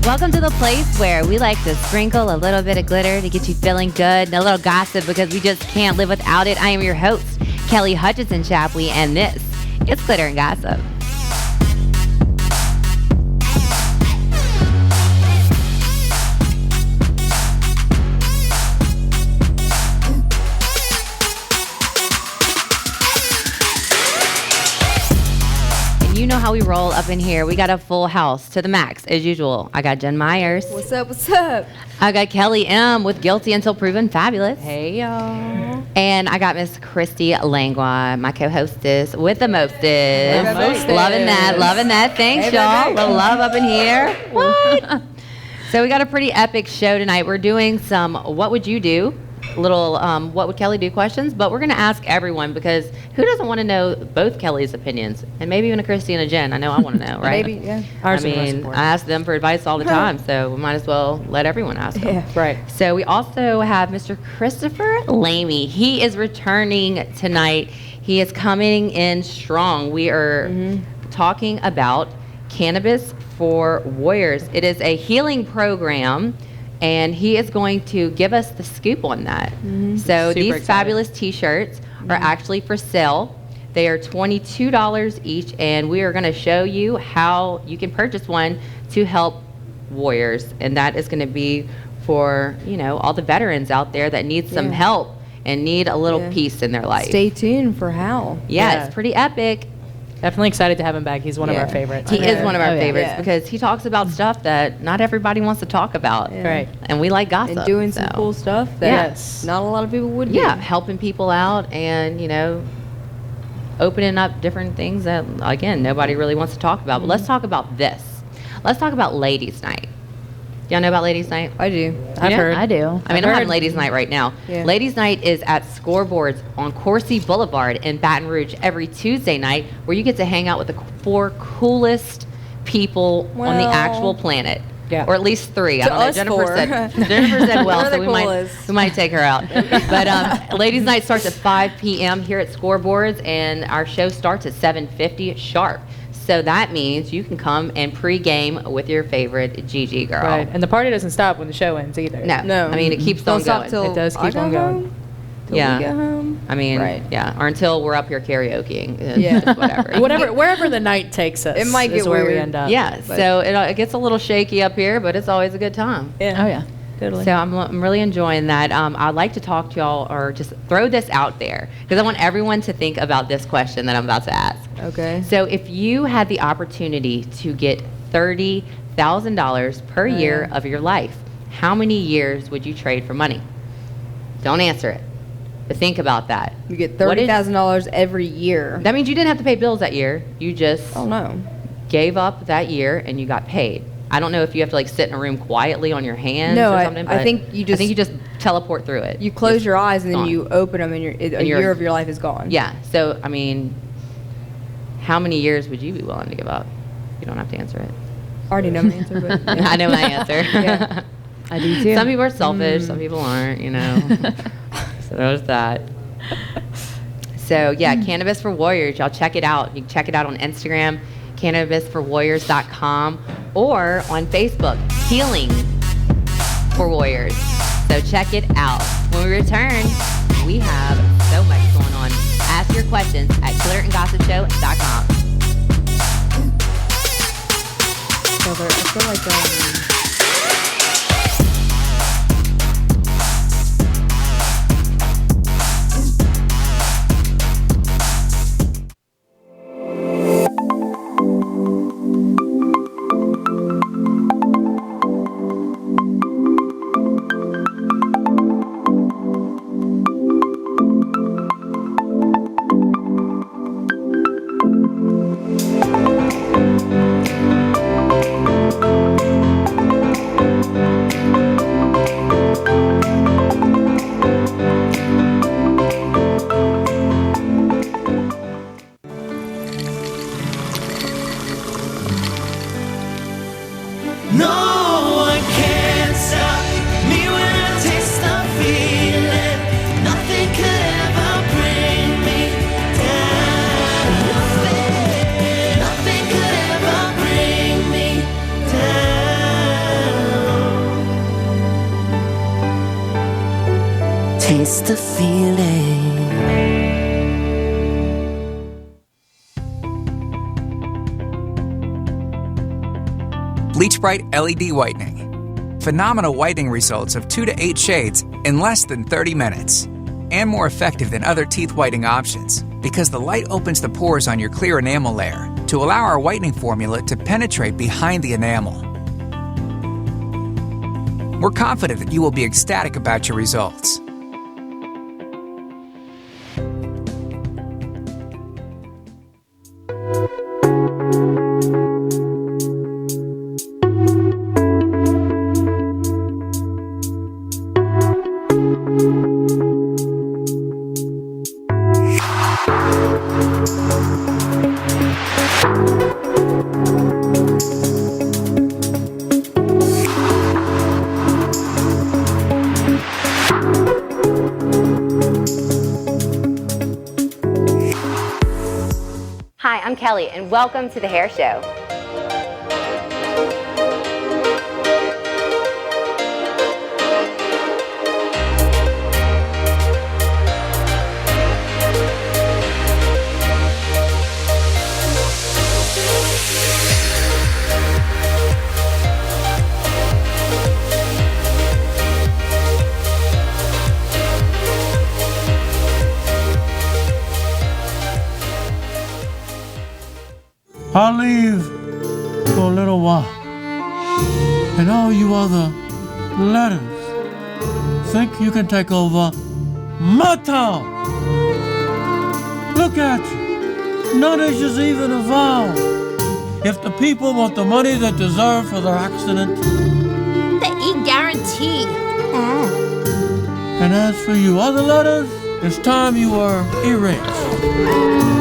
Welcome to the place where we like to sprinkle a little bit of glitter to get you feeling good and a little gossip because we just can't live without it. I am your host, Kelly Hutchinson Chapley, and this is Glitter and Gossip. You know how we roll up in here. We got a full house to the max, as usual. I got Jen Myers. What's up, what's up? I got Kelly M. with Guilty Until Proven Fabulous. Hey, y'all. And I got Miss Christy Langlois, my co-hostess with the mostest. Loving that. Thanks, y'all. A little love up in here. What? So we got a pretty epic show tonight. We're doing some What Would You Do? Little what would Kelly do questions, but we're going to ask everyone because who doesn't want to know both Kelly's opinions and maybe even a Christy and a Jen. I know I want to know, right? Maybe, yeah. I ask them for advice all the time, so we might as well let everyone ask them. Yeah, right. So we also have Mr. Christopher Lamy. He is returning tonight. He is coming in strong. We are talking about Cannabis for Warriors. It is a healing program, and he is going to give us the scoop on that. So these fabulous t-shirts are actually for sale. They are $22 each, and we are going to show you how you can purchase one to help warriors. And that is going to be for, you know, all the veterans out there that need some help and need a little peace in their life. Stay tuned for how. Yeah, it's pretty epic. Definitely excited to have him back. He's one of our favorites. He is one of our favorites because he talks about stuff that not everybody wants to talk about. Yeah. Right. And we like gossip. And doing some cool stuff that not a lot of people would do. Yeah, helping people out and, you know, opening up different things that, again, nobody really wants to talk about. But let's talk about this. Let's talk about Ladies' Night. Y'all know about Ladies' Night? I do. I've heard. I do. I'm having Ladies' Night right now. Yeah. Ladies' Night is at Scoreboards on Coursey Boulevard in Baton Rouge every Tuesday night, where you get to hang out with the 4 coolest people on the actual planet. Yeah. Or at least 3. I don't know. Jennifer said well, so we might take her out. But Ladies' Night starts at 5 p.m. here at Scoreboards, and our show starts at 7:50 sharp. So that means you can come and pre-game with your favorite Gigi girl. Right. And the party doesn't stop when the show ends either. No. I mean, it keeps on going. It does keep on going. Till we get home. I mean, or until we're up here karaokeing. Whatever. Wherever the night takes us. It might get where weird. we end up. Yeah. So it gets a little shaky up here, but it's always a good time. Yeah. Oh, yeah. Totally. So I'm really enjoying that. I'd like to talk to y'all or just throw this out there because I want everyone to think about this question that I'm about to ask. Okay. So if you had the opportunity to get $30,000 per year of your life, how many years would you trade for money? Don't answer it, but think about that. You get $30,000 every year. That means you didn't have to pay bills that year. You just gave up that year and you got paid. I don't know if you have to like sit in a room quietly on your hands or something. I think you just teleport through it. You close your eyes and then you open them, and a year of your life is gone. Yeah. So I mean, how many years would you be willing to give up? You don't have to answer it. I already know my answer, but I know my answer. Yeah. I do too. Some people are selfish. Some people aren't. You know. So there's that. So yeah, Cannabis for Warriors. Y'all check it out. You can check it out on Instagram. CannabisForWarriors.com or on Facebook, Healing for Warriors. So check it out. When we return, we have so much going on. Ask your questions at glitterandgossipshow.com. I feel like miss the feeling. Bleach Bright LED Whitening. Phenomenal whitening results of 2 to 8 shades in less than 30 minutes. And more effective than other teeth whitening options because the light opens the pores on your clear enamel layer to allow our whitening formula to penetrate behind the enamel. We're confident that you will be ecstatic about your results. Hi, I'm Kelly, and welcome to the Hair Show. I'll leave for a little while. And all you other letters think you can take over my town. Look at you. None of you's even a vowel. If the people want the money they deserve for their accident, The E-guarantee. and as for you other letters, it's time you were erased.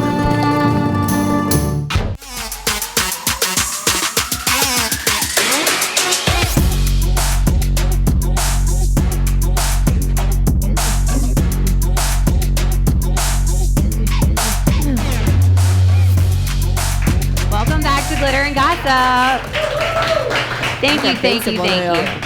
Welcome back to Glitter and Gossip. Thank you, thank you, thank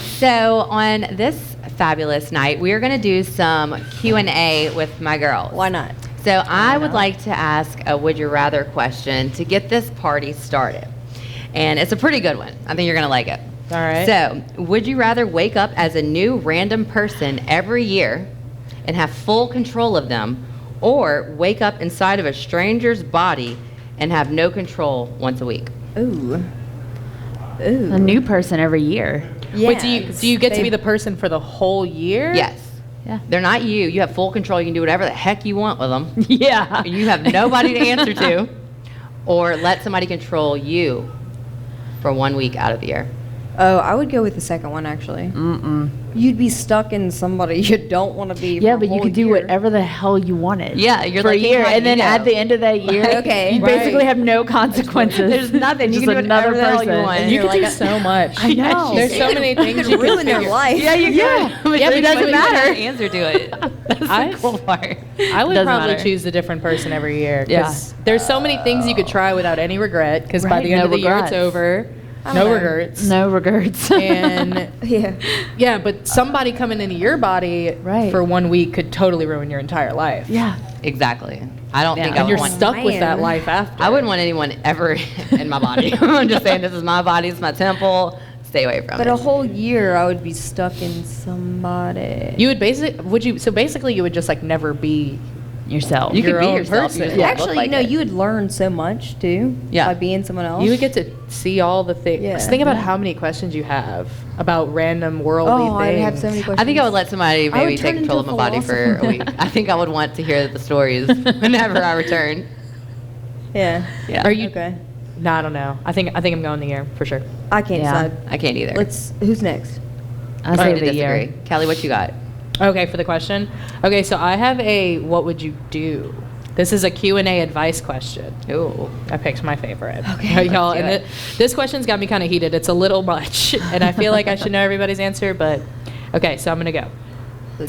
you. So on this fabulous night, we are going to do some Q&A with my girls. Why not? So I would like to ask a would you rather question to get this party started. And it's a pretty good one. I think you're going to like it. All right. So, would you rather wake up as a new random person every year and have full control of them, or wake up inside of a stranger's body and have no control once a week? Ooh. A new person every year. Yeah, Wait, do you get to be the person for the whole year? Yes. Yeah. They're not you. You have full control. You can do whatever the heck you want with them. Yeah. You have nobody to answer to. Or let somebody control you for 1 week out of the year. Oh, I would go with the second one, actually. You'd be stuck in somebody you don't want to be. Yeah, for a but you whole could do year. whatever the hell you wanted. Yeah, you're for like a year, and then incognito. at the end of that year, Okay. you Right. basically have no consequences. There's nothing. You Just can do another whatever the hell you person. want. And you You're can do like so much. I know. There's so many things you ruin can their figure. life. Yeah, you Yeah. can. But Yeah, but it doesn't doesn't matter. matter. Answer to it. That's I- the cool part. I would Doesn't probably matter. choose a different person every year. Yeah. 'Cause there's so many things you could try without any regret. Because by Right, the end no of the year, regrets. it's over. I No don't know. regrets. No regrets. And Yeah. yeah, but somebody coming into your body Right. for 1 week could totally ruin your entire life. yeah. Exactly. I don't think I And would you're want. stuck with that Man. life after. I wouldn't want anyone ever in my body. I'm just saying, this is my body. It's my temple. Stay away from But it. a whole year, I would be stuck in somebody. You would basically you would just like never be Yourself. You could your be own yourself. person. You just won't look Actually, like it. you would learn so much too. Yeah. By being someone else. You would get to see all the things. Yeah. Think about how many questions you have about random worldly Oh, things. I'd have so many questions. I think I would let somebody I maybe would take turn control of into my a body for a philosopher. week. I think I would want to hear the stories whenever I return. Yeah. Yeah. Are you? Okay. No, I don't know. I think I'm going the year for sure. I can't Yeah. decide. I can't either. Who's next? I I'm say going to the year. disagree. Kelly, what you got? Okay, for the question. Okay, so I have a what would you do? This is a Q&A advice question. Ooh. I picked my favorite. Okay. Y'all, Let's do and this question's got me kind of heated. It's a little much, and I feel like I should know everybody's answer, but okay, so I'm going to go.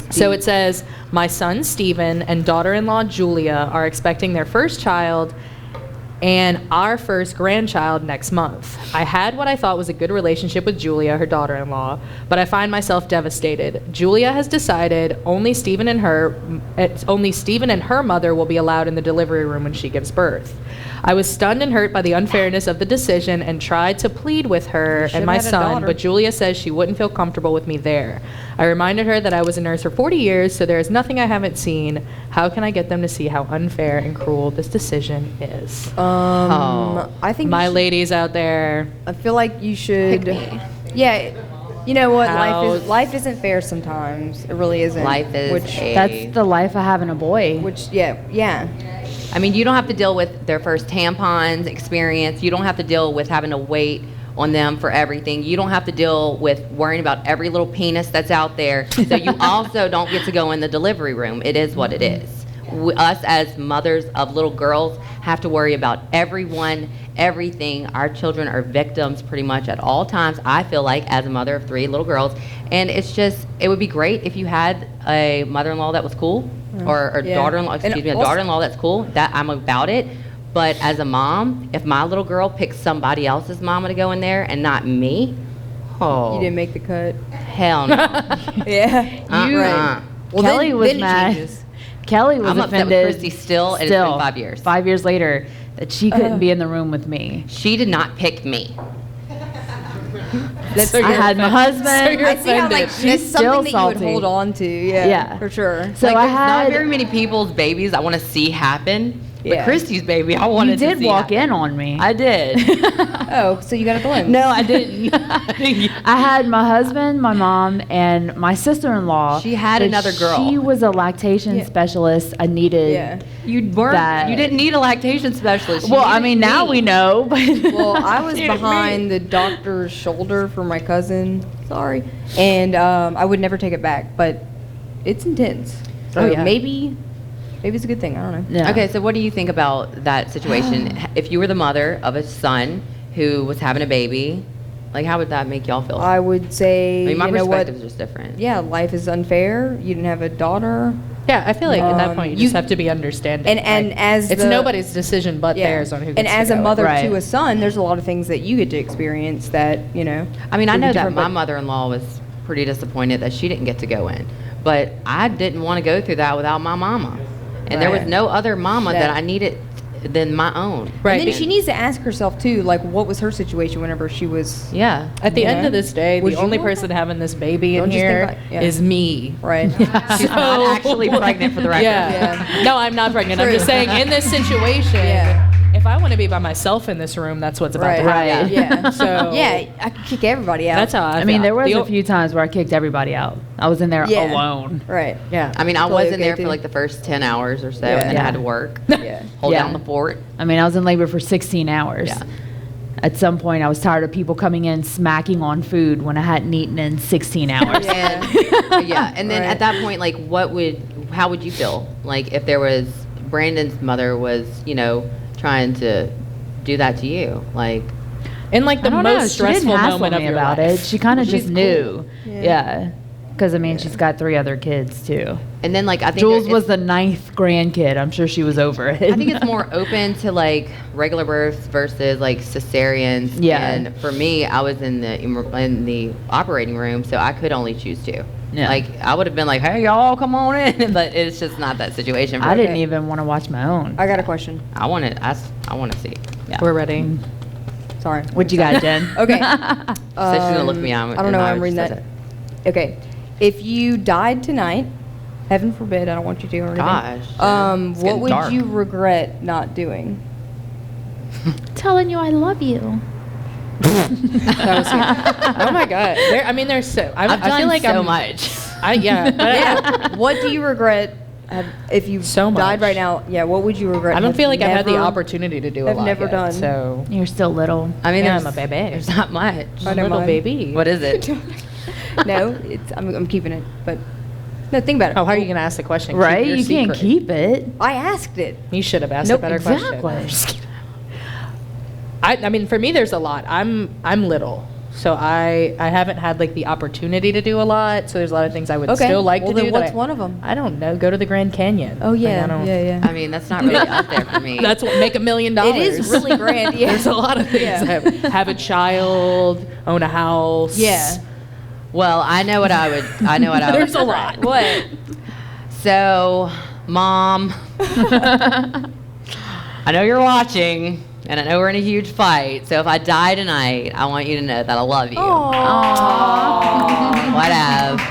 So it says, my son Steven and daughter-in-law Julia are expecting their first child, and our first grandchild next month. I had what I thought was a good relationship with Julia, her daughter-in-law, but I find myself devastated. Julia has decided only Stephen and her mother will be allowed in the delivery room when she gives birth. I was stunned and hurt by the unfairness of the decision and tried to plead with her and my had a son, daughter. but Julia says she wouldn't feel comfortable with me there. I reminded her that I was a nurse for 40 years, so there is nothing I haven't seen. How can I get them to see how unfair and cruel this decision is? I think My you should- ladies out there, I feel like you should. Pick me. Yeah, you know what? How- Life isn't fair sometimes. It really isn't. Life is Which, That's the life of having a boy. yeah. I mean, you don't have to deal with their first tampons experience. You don't have to deal with having to wait on them for everything. You don't have to deal with worrying about every little penis that's out there. So you also don't get to go in the delivery room. It is what it is. Us as mothers of little girls have to worry about everyone, everything. Our children are victims pretty much at all times, I feel like, as a mother of 3 little girls. And it's just, it would be great if you had a mother-in-law that was cool, or Yeah. daughter-in-law, And excuse me, a also- daughter-in-law that's cool. That I'm about it. But as a mom, if my little girl picks somebody else's mama to go in there and not me, You didn't make the cut. hell no. Yeah. You- Uh-uh. Well, Kelly then- was then it mad. changes. Kelly was I'm upset with offended. Christy still, and it's been 5 years. 5 years later, that she couldn't be in the room with me. She did not pick me. So I you're had my offended. husband. So you're I see how like offended. that's She's something still that salty. you would hold on to. Yeah. Yeah. For sure. So Like, I there's not had. very many people's babies I want to see happen. But Yeah. Christy's baby, I wanted You to did see walk happen. in on me. I did. Oh, so you got a glimpse. No, I didn't. I had my husband, my mom, and my sister-in-law. She had but another girl. She was a lactation Yeah. specialist. I needed. Yeah. You weren't. That- You didn't need a lactation specialist. You Well, I needed mean, now me. we know, but Well, I was behind the doctor's shoulder for my cousin. Sorry. And I would never take it back, but it's intense. So Oh, yeah. maybe it's a good thing. I don't know. Yeah. Okay, so what do you think about that situation? If you were the mother of a son who was having a baby, like how would that make y'all feel? I would say, I mean, my you know what? perspective is just different. Yeah, life is unfair. You didn't have a daughter. Yeah, I feel like at that point you just you- have to be understanding. And Like, as it's the- nobody's decision but Yeah. theirs on who gets And as to a go. mother Right. to a son, there's a lot of things that you get to experience that, you know. I mean, I would be know that different, my but- mother-in-law was pretty disappointed that she didn't get to go in, but I didn't want to go through that without my mama, and there was Right. no other mama that That- I needed than my own. Right. And then she needs to ask herself too, like, what was her situation whenever she was Yeah. At the you end know? of this day, Would the you only want person having this baby in Don't just think here about- yeah. is me. right. She's not actually pregnant for the record. Yeah. No, I'm not pregnant. I'm True. just saying in this situation, Yeah. if I want to be by myself in this room, that's what's about Right. to happen. Right. Yeah. So yeah, I could kick everybody out. that's how I I mean, feel. there was The a o- few times where I kicked everybody out. I was in there Yeah. alone. Right. Yeah. I mean, I Totally wasn't okay, there too. for like the first 10 hours or so, Yeah. and then I had Yeah. to work, Yeah. hold Yeah. down the fort. I mean, I was in labor for 16 hours. Yeah. At some point, I was tired of people coming in smacking on food when I hadn't eaten in 16 hours. Yeah. Yeah, and then Right. at that point, like, how would you feel? Like, if there was, Brandon's mother was, trying to do that to you, like, in like the I don't know. most She didn't stressful hassle moment of me your about life. it. She kind of Well, just she's knew. cool. Yeah. Yeah. Because, I mean, she's got 3 other kids, too. and then, like, I think Jules there- was the 9th grandkid. I'm sure she was over it. I think it's more open to like regular births versus like cesareans. Yeah. And for me, I was in the operating room, so I could only choose 2. Yeah. Like I would have been like, "Hey, y'all, come on in," but it's just not that situation. For I me. didn't even want to watch my own. I got a question. I want to. I want to see. Yeah. We're ready. Sorry. What you got, Jen? Okay. So she's gonna look me out. I don't know. and I'm reading just that. Okay. If you died tonight, heaven forbid, I don't want you to or anything. Gosh, it's What getting would dark. you regret not doing? Telling you I love you. Oh my god. There's so I've done I feel like so I'm much. Yeah. But Yeah. What do you regret if you So died much. right now? Yeah. What would you regret? I don't have feel like I've had the never- opportunity to do a I've lot never yet, done. So You're still little. I mean, Yeah, there's, I'm a baby. There's not much. I don't little mind. baby. What is it? No, I'm keeping it. But no, think about it. Oh, how are you going to ask the question? Keep Right? your You can't secret. keep it. I asked it. You should have asked Nope, a better exactly. question. I mean, for me, there's a lot. I'm little, So I haven't had like the opportunity to do a lot. So there's a lot of things I would still like well, to do. then that what's one of them? I don't know. Go to the Grand Canyon. Oh, yeah. Like, I don't- yeah. I mean, that's not really out there for me. That's what make $1 million. It is really grand, yeah. There's a lot of things. Yeah. Have a child, own a house. Yeah. Well, I know what I would. There's a lot. What? So, Mom, I know you're watching, and I know we're in a huge fight. So if I die tonight, I want you to know that I love you. Whatever.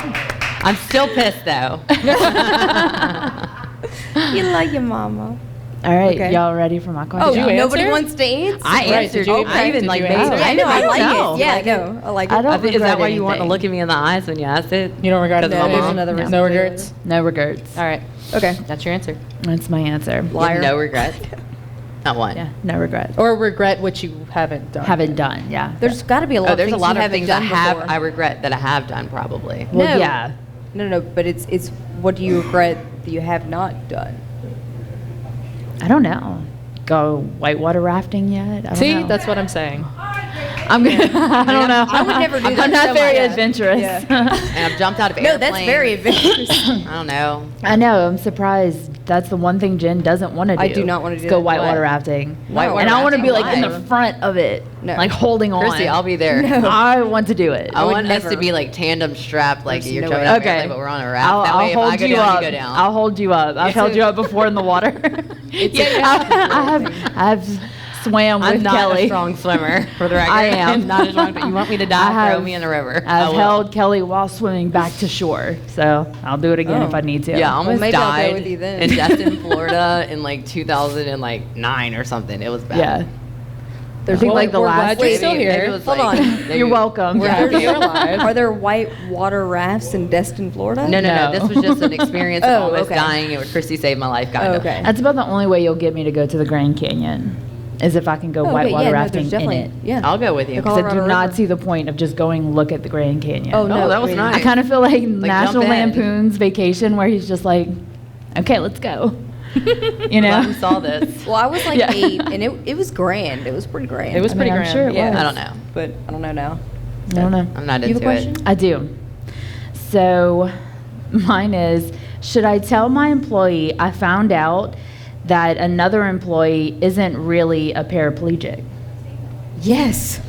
I'm still pissed though. You like your mama. All right, Okay. y'all ready for my Oh, question? you nobody answer? wants to answer? I Right, answered. did you- I even did like you made answer? it. Yeah, I know. I like know. it. Yeah, I know. I like it. I don't Is that why regret you want to anything. look at me in the eyes when you asked it? You don't regret it. Because of my There's mom? another No. reason No to do regrets. No regrets. All right. Okay. That's your answer. That's my answer. You have Liar. no regrets. Not one. Yeah, no regrets. Or regret what you haven't done. Haven't done, yeah. There's got to be a lot Oh, of there's things a lot you of haven't things I done have. before. I regret that I have done probably. Well, No. yeah. No, but it's what do you regret that you have not done? I don't know. Go whitewater rafting yet? I don't See, know. that's what I'm saying. I'm gonna. I don't know. I would never do that. I'm not So very much. adventurous. Yeah. And I've jumped out of No, airplanes. that's very adventurous. I don't know. I know. I'm surprised. That's the one thing Jen doesn't want to do. I do not wanna is do go that. whitewater What? rafting. Whitewater And I want to be rafting, like in why? the front of it, No. like holding on. Chrissy, I'll be there. I want to do it. I would want us never. to be like tandem strapped, like There's you're no jumping way. out of Okay. airplane, but we're on a raft. I'll, That way, I'll if hold I go you down, up. you go down. I'll hold you up. I've held you up before in the water. I've swam I'm with not Kelly. a strong swimmer, for the record. I am. I'm not a strong. But you want me to I die? have- Throw me in the river. I I've will. held Kelly while swimming back to shore, so I'll do it again if I need to. Yeah, I almost maybe I'll go died with you then. in Destin, Florida, in like 2009 or something. It was bad. Yeah. I think Well, like the we're last. glad you're still Maybe here. it was Hold like- on. maybe- You're welcome. We're happy you're alive. Are there white water rafts in Destin, Florida? No. No. This was just an experience of Oh, almost okay. dying. It was Christy saved my life, kind Oh, of. okay. That's about the only way you'll get me to go to the Grand Canyon, is if I can go Oh, okay, whitewater yeah, no, rafting there's definitely, in it. Yeah. I'll go with you. The Because I do Colorado not River. see the point of just going look at the Grand Canyon. Oh, no. that was really. nice. I kind of feel like National jump in. Lampoon's Vacation, where he's just like, okay, let's go. You know? Glad we saw this. Well, I was like Yeah. 8, and it was grand. It was pretty grand. It was I mean, pretty I'm grand. sure it Yeah. was. I don't know. but I don't know now. I don't know. I'm not You have into a it. question? I do. So, mine is, should I tell my employee I found out that another employee isn't really a paraplegic? Yes.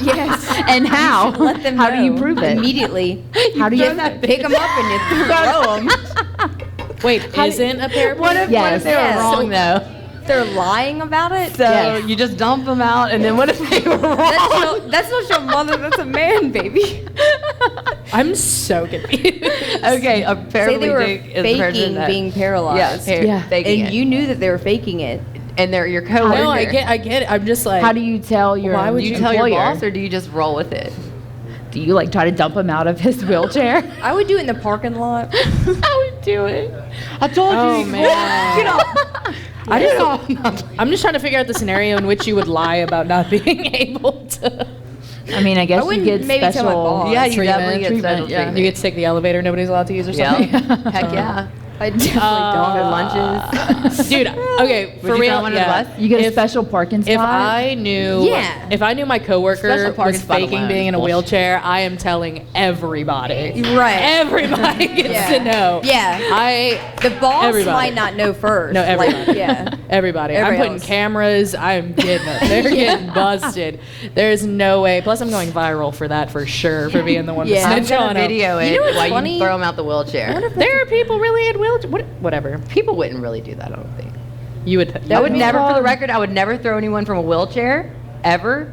yes. And how? Let them How do you know prove it? Immediately. How do you Pick them up and you throw them. Wait, isn't a paraplegic? What if Yes. they were Yeah, wrong so- though? They're lying about it. So Yes. you just dump them out, and then what if they were wrong? That's not your mother. That's a man, baby. I'm so confused. Okay, a Say they were paraplegic is a person faking that- being paralyzed. Yeah. faking And it. you knew that they were faking it. and they're your coworker. No, I get it. I'm just like, How do you tell your Why would Do you employer? tell your boss, or do you just roll with it? Do you like try to dump him out of his wheelchair? I would do it in the parking lot. I would do it. I told Oh, you. man. Get off. I just I'm just trying to figure out the scenario in which you would lie about not being able to. I mean, I guess you wouldn't get maybe tell my special. boss. Yeah, you treatment, definitely get treatment, special yeah. treatment. You get to take the elevator nobody's allowed to use or something. Yeah. Heck yeah. I definitely lunches. Dude, okay, for Would you real, throw one under the yeah. bus? You get a If- special parking spot. If I knew, Yeah. if I knew my coworker Special parking was spot faking alone being is in a bullshit. wheelchair, I am telling everybody. Right. Everybody gets Yeah. to know. Yeah. The boss Everybody. might not know first. No, Like, everybody. yeah. Everybody. I'm Everybody putting else. cameras. I'm getting it. They're getting busted. There's no way. Plus, I'm going viral for that for sure, for being the one Yeah. to I'm snitch gonna on 'em. video it You know what's while funny? you throw them out the wheelchair. There are people really in wheelchair. Whatever. People wouldn't really do that, I don't think. You would. I would be never, for the fun. record, I would never throw anyone from a wheelchair, ever,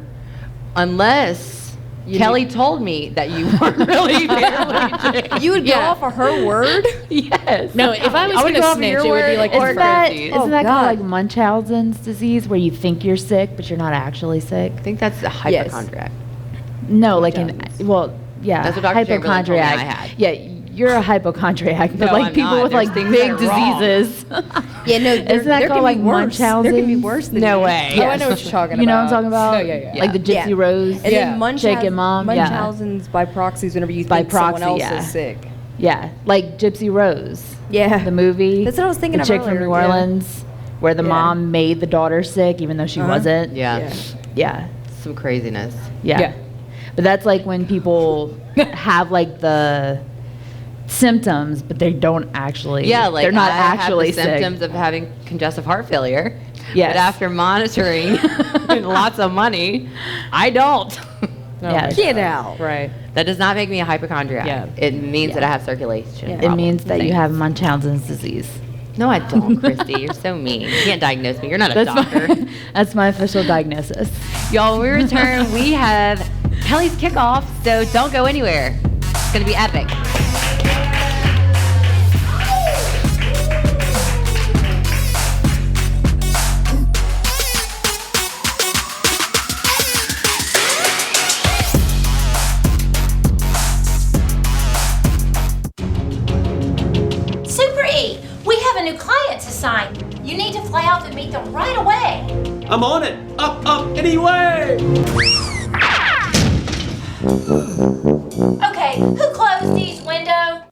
unless Kelly told me that you weren't really paraplegic. You would go Yeah. off of her word? Yes. No, if I was would going go to off of snitch, your it would be word like or Isn't that, Chrissy's. isn't Oh, that God. kind of like Munchausen's disease where you think you're sick but you're not actually sick? I think that's a Yes. hypochondriac. No, like an Munchausen's. well, yeah, That's what Dr. Chamberlain told me I hypochondriac. had. Yeah, you're a hypochondriac, but No, like I'm people not. with There's like things big that are wrong. diseases. Yeah, no, Isn't that there called can like be worse. There can be Munchausen's? worse than No you. way. Oh, I know what you're talking You know what I'm about. talking about? No, yeah. Like the Gypsy Yeah. Rose. And Yeah. then Shaken Mom, yeah. Munchausen's by proxy is whenever you By think someone proxy, else yeah. is sick. Yeah, like Gypsy Rose. Yeah. The movie. That's what I was thinking the of chick from earlier, New yeah. Orleans, where the Yeah. mom made the daughter sick even though she Uh-huh. wasn't. Yeah. Yeah. Yeah. some craziness. Yeah. Yeah. But that's like when people have like the symptoms, but they don't actually. Yeah, like they're not I actually have the sick. symptoms of having congestive heart failure. Yes. But after monitoring lots of money, I don't. Yeah. Get out. Right. That does not make me a hypochondriac. Yeah. It means Yeah. that I have circulation. It problems. means that you have Munchausen's disease. No, I don't, Christy. You're so mean. You can't diagnose me. You're not a That's doctor. my, that's my official diagnosis. Y'all, when we return, we have Kelly's kickoff, so don't go anywhere. It's going to be epic. Super E, we have a new client to sign. You need to fly out to meet them right away. I'm on it. Up, anyway. Okay, who closed these windows?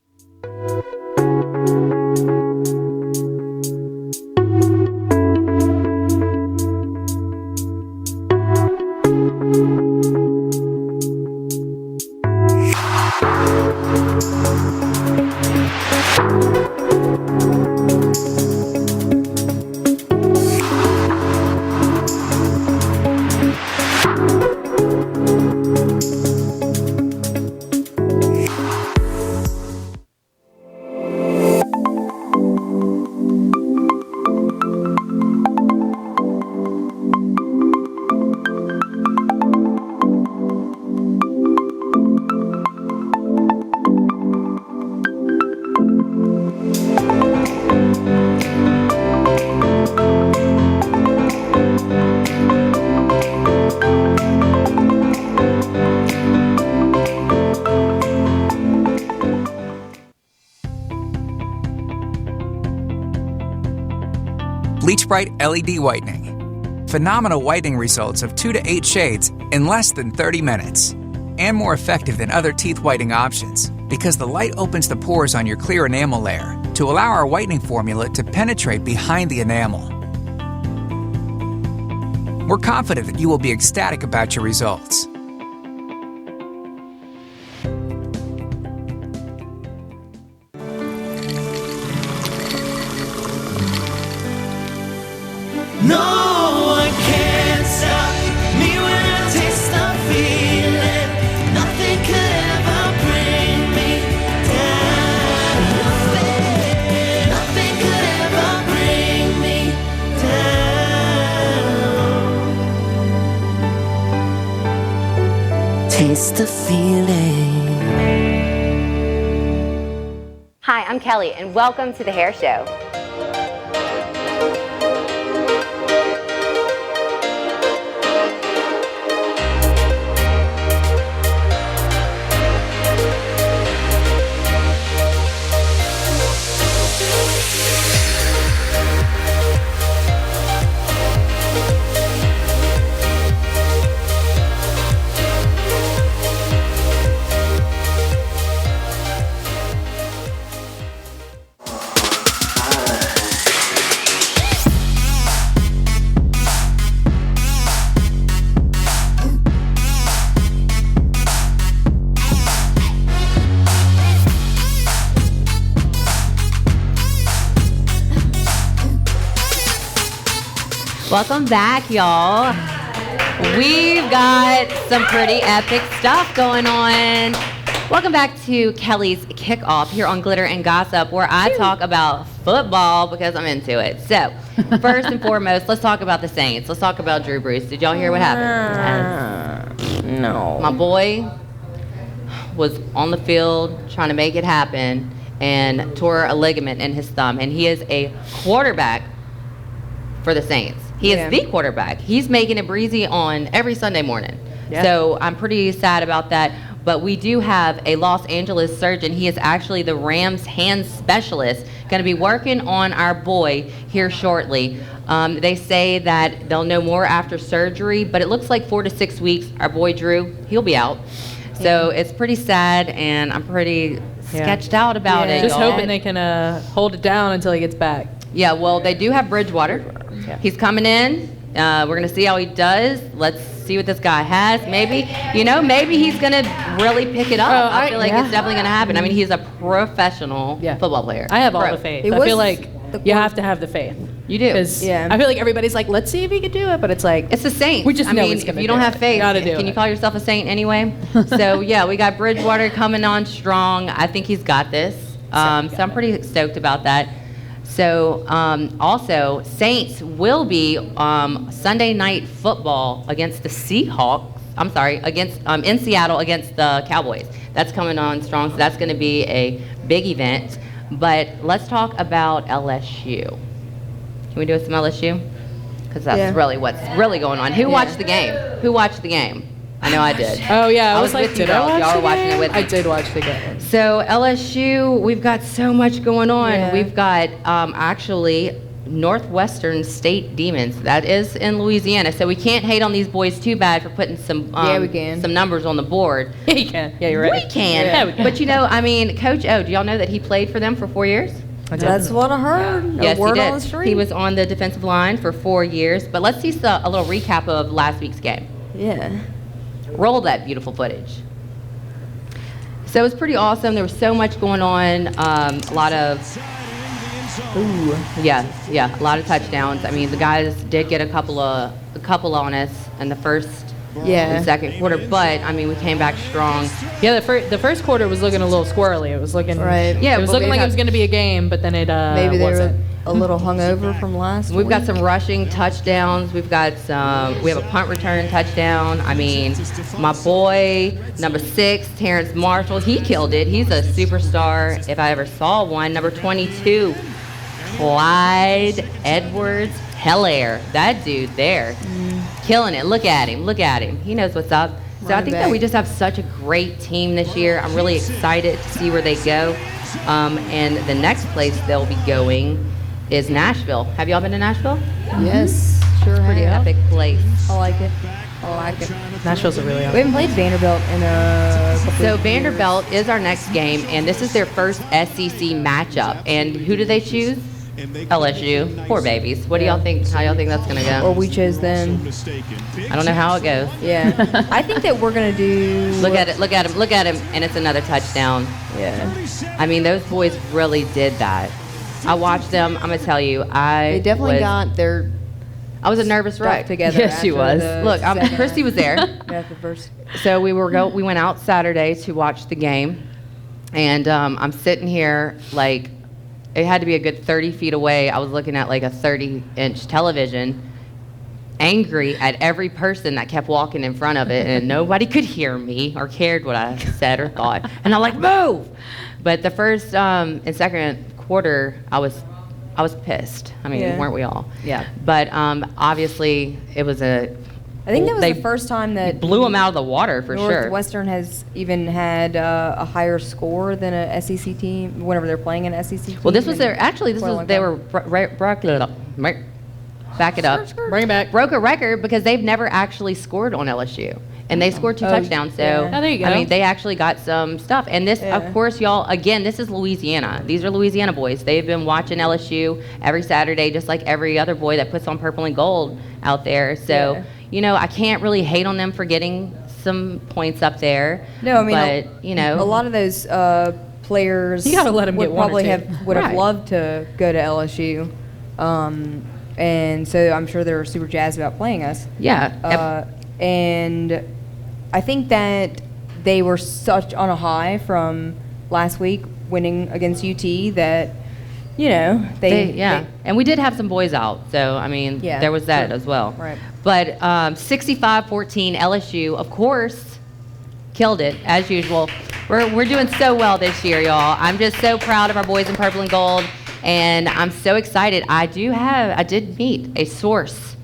Bleach Bright LED Whitening. Phenomenal whitening results of 2 to 8 shades in less than 30 minutes. And more effective than other teeth whitening options because the light opens the pores on your clear enamel layer to allow our whitening formula to penetrate behind the enamel. We're confident that you will be ecstatic about your results. No one can stop me when I taste the feeling. Nothing could ever bring me down. Nothing could ever bring me down. Taste the feeling. Hi, I'm Kelly, and welcome to The Hair Show. Welcome back, y'all. We've got some pretty epic stuff going on. Welcome back to Kelly's Kickoff here on Glitter and Gossip, where I talk about football because I'm into it. So, first and foremost, let's talk about the Saints. Let's talk about Drew Brees. Did y'all hear what happened? No. My boy was on the field trying to make it happen and tore a ligament in his thumb, and he is a quarterback for the Saints. He is the quarterback. He's making it breezy on every Sunday morning. Yeah. So I'm pretty sad about that. But we do have a Los Angeles surgeon. He is actually the Rams hand specialist, going to be working on our boy here shortly. They say that they'll know more after surgery, but it looks like 4 to 6 weeks. Our boy Drew, he'll be out. So it's pretty sad, and I'm pretty sketched out about it. Just y'all. hoping they can hold it down until he gets back. Yeah, well, they do have Bridgewater. Yeah. He's coming in. We're going to see how he does. Let's see what this guy has. Maybe, maybe he's going to really pick it up. I feel like it's definitely going to happen. I mean, he's a professional football player. I have all the faith. I feel like you have to have the faith. You do. Because I feel like everybody's like, let's see if he can do it. But it's like, it's the Saints. We just know if you don't have faith, can you call yourself a Saint anyway? So, yeah, we got Bridgewater coming on strong. I think he's got this. So I'm pretty stoked about that. So, also, Saints will be Sunday night football against the Seahawks. I'm sorry, in Seattle against the Cowboys. That's coming on strong, so that's going to be a big event. But let's talk about LSU. Can we do some LSU? Because that's really what's really going on. Who watched the game? Who watched the game? I know I did. Oh, yeah. I was like, with you girls. Y'all were watching it with me. I did watch the game. So LSU, we've got so much going on. Yeah. We've got actually Northwestern State Demons. That is in Louisiana. So we can't hate on these boys too bad for putting some we can. some numbers on the board. Yeah, you can. Yeah, you're right. We can. Yeah, we can. But I mean, Coach O, do y'all know that he played for them for 4 years? That's what I heard. Yes, A word he did. on the street. He was on the defensive line for 4 years. But let's see a little recap of last week's game. Yeah. Roll that beautiful footage. So it was pretty awesome. There was so much going on. A lot of, a lot of touchdowns. I mean, the guys did get a couple on us in the first and second quarter, but I mean, we came back strong. Yeah, the first quarter was looking a little squirrely. It was looking Yeah, it was looking like it was going to be a game, but then it Maybe they wasn't. were a little hungover from last week. We've got some rushing touchdowns. We have a punt return touchdown. I mean, my boy, number 6, Terrence Marshall, he killed it. He's a superstar if I ever saw one. Number 22, Clyde Edwards-Helaire. That dude there, killing it. Look at him. He knows what's up. So I think that we just have such a great team this year. I'm really excited to see where they go. And the next place they'll be going is Nashville. Have y'all been to Nashville? Yes, sure Pretty have. epic place. I like it. Nashville's a really We haven't played Vanderbilt in a couple So of Vanderbilt is our next game, and this is their first SEC matchup. And who do they choose? LSU. Poor babies. What do y'all think? How y'all think that's gonna years. Or go? we chose them. I don't know how it goes. Yeah. I think that we're going to do... Look at him, and it's another touchdown. Yeah. I mean, those boys really did that. I watched them. I'm gonna tell you, They definitely got their I was a nervous stuff wreck. together. Yes, she after was. the Look, second- Christy was there. After the first. So we went out Saturday to watch the game, and I'm sitting here like it had to be a good 30 feet away. I was looking at like a 30-inch television, angry at every person that kept walking in front of it, and nobody could hear me or cared what I said or thought. And I'm like, move! But the first and second quarter, I was pissed. I mean, weren't we all? Yeah. But obviously, it was I think that was they the first time that blew them out of the water for sure. Northwestern has even had a higher score than a SEC team whenever they're playing an SEC team. Well, this was their they were back it up, Bring it back. broke a record because they've never actually scored on LSU, and they scored 2 touchdowns. So yeah. Oh, there you go. I mean, they actually got some stuff. And this, of course, y'all. Again, this is Louisiana. These are Louisiana boys. They've been watching LSU every Saturday, just like every other boy that puts on purple and gold out there. So I can't really hate on them for getting some points up there. No, I mean, but a lot of those players You gotta let 'em would get one or probably two. would have Right. loved to go to LSU, and so I'm sure they're super jazzed about playing us. yeah. And I think that they were such on a high from last week winning against UT that they and we did have some boys out, so I mean, Yeah, there was that sure. as well. Right. But 65-14 LSU, of course, killed it as usual. We're doing so well this year, y'all. I'm just so proud of our boys in purple and gold, and I'm so excited. I did meet a source,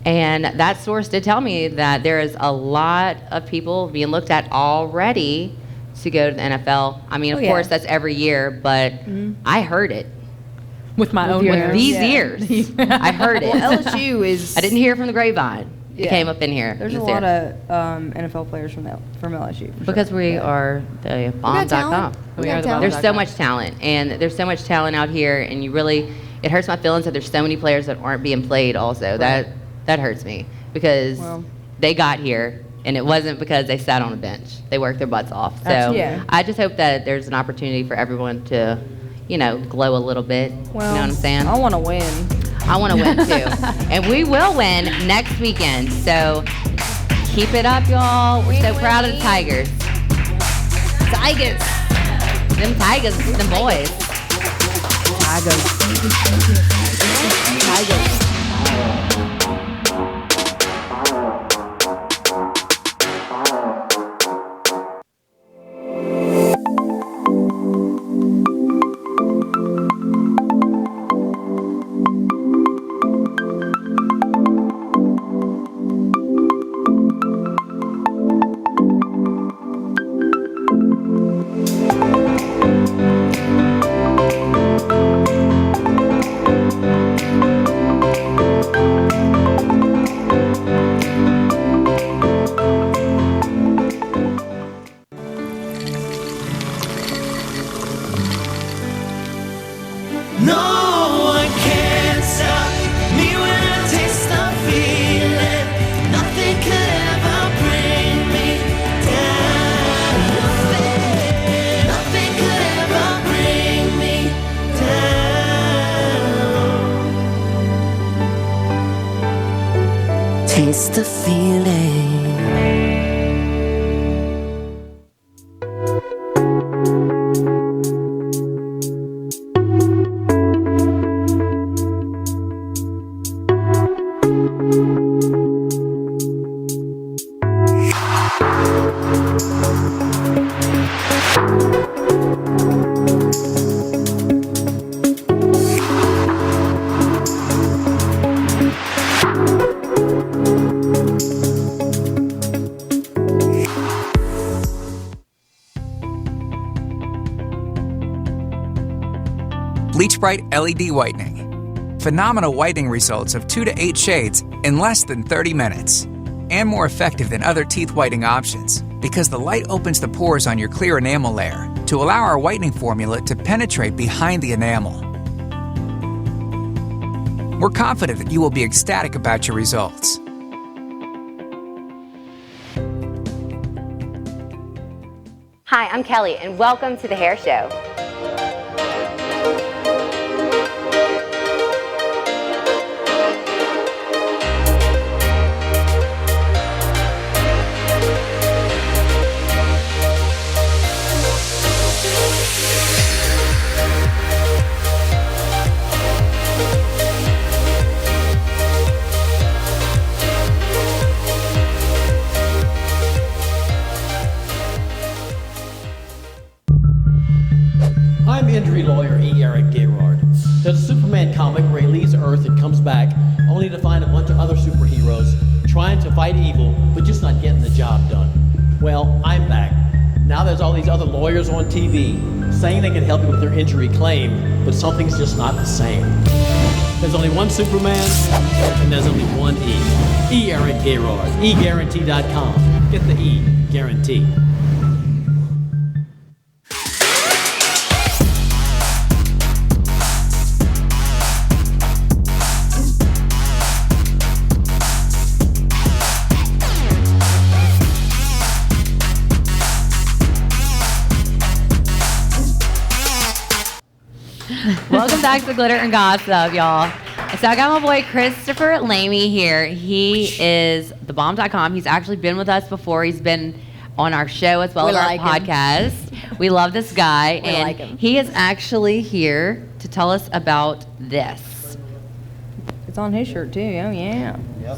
and that source did tell me that there is a lot of people being looked at already to go to the NFL. I mean, of course, that's every year, but I heard it. With my own your ears. These Yeah. ears, I heard it. Well, LSU is. I didn't hear it from the grapevine. It Yeah. came up in here. There's It a was lot there. of NFL players from LSU. for Because sure. we Yeah. are the bomb.com. talent. We got talent. There's so much talent, and there's so much talent out here, and it hurts my feelings that there's so many players that aren't being played also. That hurts me because Well, they got here, and it wasn't because they sat on a bench. They worked their butts off. So Absolutely. I just hope that there's an opportunity for everyone to, glow a little bit. Well, you know what I'm saying? I want to win. I want to win too. And we will win next weekend. So keep it up, y'all. We're so proud of the Tigers. Tigers. Them Tigers, them boys. Tigers. No one can stop me when I taste the feeling. Nothing could ever bring me down. Nothing could ever bring me down. Taste the feeling. Bleach Bright LED Whitening. Phenomenal whitening results of 2 to 8 shades in less than 30 minutes. And more effective than other teeth whitening options because the light opens the pores on your clear enamel layer to allow our whitening formula to penetrate behind the enamel. We're confident that you will be ecstatic about your results. Hi, I'm Kelly, and welcome to the Hair Show. I'm injury lawyer E. Eric Gaylord. There's a Superman comic where he leaves Earth and comes back only to find a bunch of other superheroes trying to fight evil but just not getting the job done. Well, I'm back. Now there's all these other lawyers on TV saying they can help you with their injury claim, but something's just not the same. There's only one Superman, and there's only one E. E. Eric Gaylord. eGuarantee.com. Get the E. Guarantee. Welcome back to Glitter and Gossip, y'all. So I got my boy Christopher Lamy here. He is thebomb.com. He's actually been with us before. He's been on our show as well as our podcast. We love this guy. We like him. He is actually here to tell us about this. It's on his shirt too. Oh yeah.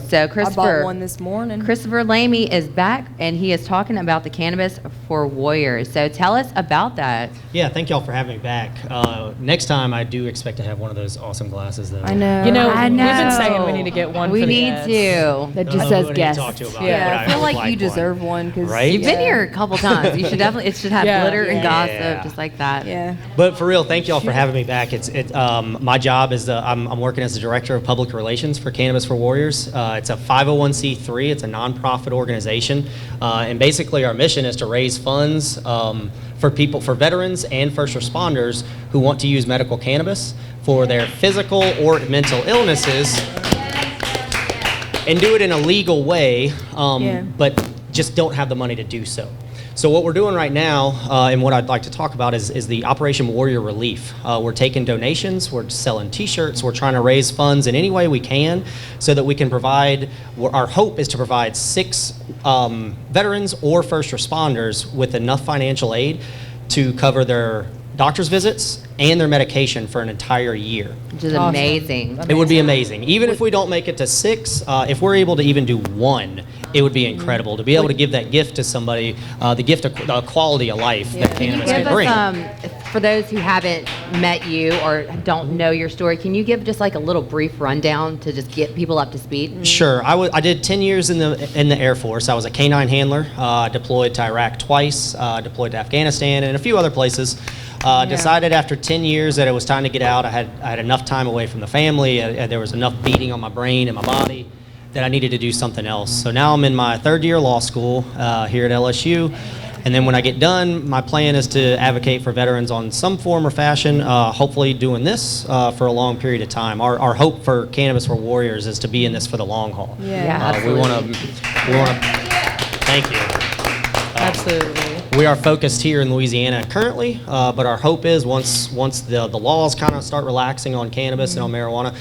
So I Christopher, bought one this morning. Christopher Lamy is back, and he is talking about the Cannabis for Warriors. So tell us about that. Yeah, thank y'all for having me back. Next time, I do expect to have one of those awesome glasses, though. I know. You know, I we've been know. saying we need to get one. We for the need ads. to. That I don't just know says who I need to guest. talk to about Yeah, it, I but feel would like you one. deserve one because Right? You've been here a couple times. You should definitely. It should have Yeah. glitter and Yeah. gossip, just like that. Yeah. But for real, thank y'all for having me back. My job is I'm working as the director of public relations for Cannabis for Warriors. It's a 501c3. It's a nonprofit organization, and basically our mission is to raise funds for veterans and first responders who want to use medical cannabis for their physical or mental illnesses. and do it in a legal way, Yeah. but just don't have the money to do so. So what we're doing right now, and what I'd like to talk about is the Operation Warrior Relief. We're taking donations, we're selling T-shirts, we're trying to raise funds in any way we can so that we can provide, our hope is to provide 6 veterans or first responders with enough financial aid to cover their doctor's visits and their medication for an entire year. Which is amazing. It would be amazing. Even if we don't make it to 6, if we're able to even do 1, it would be incredible to be able to give that gift to somebody, the gift of quality of life that cannabis Give can bring. us, for those who haven't met you or don't know your story, can you give just like a little brief rundown to just get people up to speed? Sure. I did 10 years in the Air Force. I was a K-9 handler, deployed to Iraq twice, deployed to Afghanistan and a few other places. Decided after 10 years that it was time to get out. I had enough time away from the family. There was enough beating on my brain and my body that I needed to do something else. So now I'm in my 3rd year of law school here at LSU. And then when I get done, my plan is to advocate for veterans on some form or fashion, hopefully doing this for a long period of time. Our hope for Cannabis for Warriors is to be in this for the long haul. Yeah. We want to, thank you. Absolutely. We are focused here in Louisiana currently, but our hope is once the laws kind of start relaxing on cannabis and on marijuana,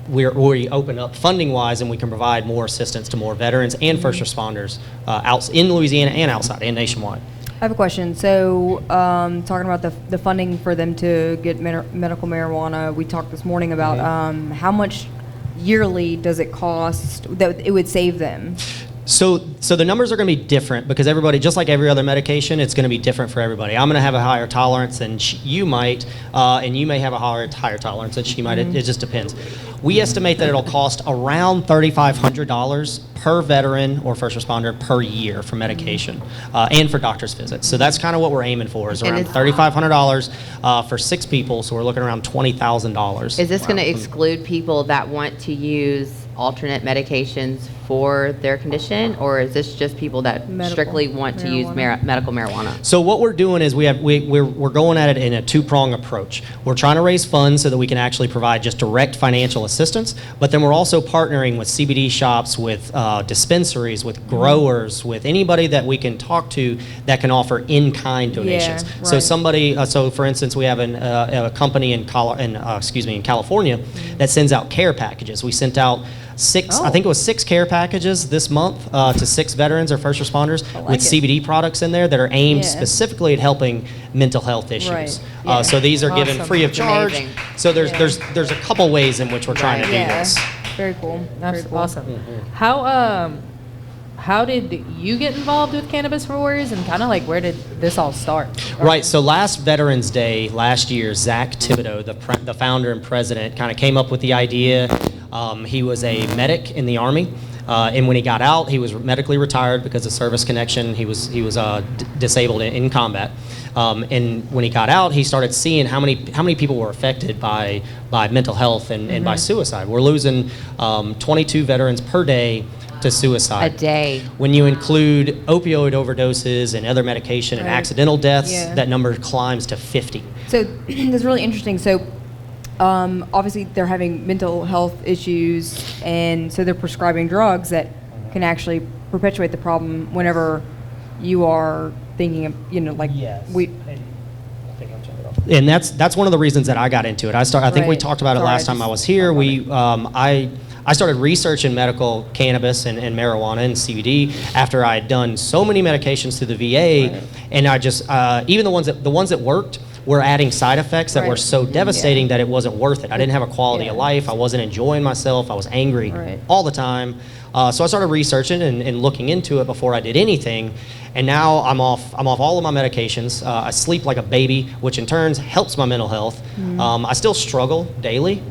we open up funding-wise and we can provide more assistance to more veterans and first responders out in Louisiana and outside and nationwide. I have a question. So, talking about the funding for them to get medical marijuana, we talked this morning about how much yearly does it cost that it would save them? So the numbers are going to be different because everybody, just like every other medication, it's going to be different for everybody. I'm going to have a higher tolerance than you might, and you may have a higher tolerance than she might. It just depends. We estimate that it'll cost around $3,500 per veteran or first responder per year for medication and for doctor's visits. So that's kind of what we're aiming for, is around $3,500 for 6 people. So we're looking around $20,000. Is this going to exclude people that want to use alternate medications for their condition, or is this just people that strictly want to use medical marijuana? So what we're doing is we're going at it in a 2-prong approach. We're trying to raise funds so that we can actually provide just direct financial assistance, but then we're also partnering with CBD shops, with dispensaries, with growers, with anybody that we can talk to that can offer in-kind donations. Yeah, So right. somebody, so for instance, we have a company in California that sends out care packages. We sent out 6, I think it was 6 care packages this month to 6 veterans or first responders with CBD products in there that are aimed specifically at helping mental health issues. Right. Yeah. So these are given free of charge. Amazing. So there's a couple ways in which we're trying to do this. Very cool. That's Very cool. awesome. How did you get involved with Cannabis for Warriors, and kind of like where did this all start? Right. So last Veterans Day last year, Zach Thibodeau, the founder and president, kind of came up with the idea. He was a medic in the Army. And when he got out, he was medically retired because of service connection. He was disabled in combat. And when he got out, he started seeing how many people were affected by mental health and by suicide. We're losing 22 veterans per day to suicide. A day. When you include opioid overdoses and other medication and accidental deaths, that number climbs to 50. So that's really interesting. So obviously they're having mental health issues, and so they're prescribing drugs that can actually perpetuate the problem whenever you are thinking of, And that's one of the reasons that I got into it. I think we Right. talked about it last time I was here. I started researching medical cannabis and marijuana and CBD after I had done so many medications through the VA, and I just even the ones that worked were adding side effects that were so devastating that it wasn't worth it. I didn't have a quality of life. I wasn't enjoying myself. I was angry all the time. So I started researching and looking into it before I did anything. And now I'm off all of my medications. I sleep like a baby, which in turn helps my mental health. I still struggle daily.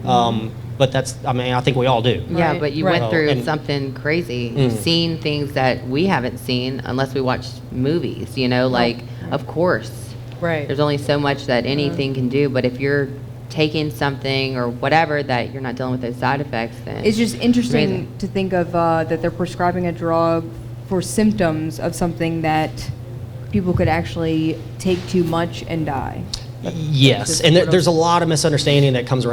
But I think we all do. Yeah, but you went through And- something crazy. You've seen things that we haven't seen unless we watch movies, of course. Right. There's only so much that anything can do, but if you're taking something or whatever that you're not dealing with those side effects, then it's just interesting amazing. to think of that they're prescribing a drug for symptoms of something that people could actually take too much and die. Yes, and there's a lot of misunderstanding that comes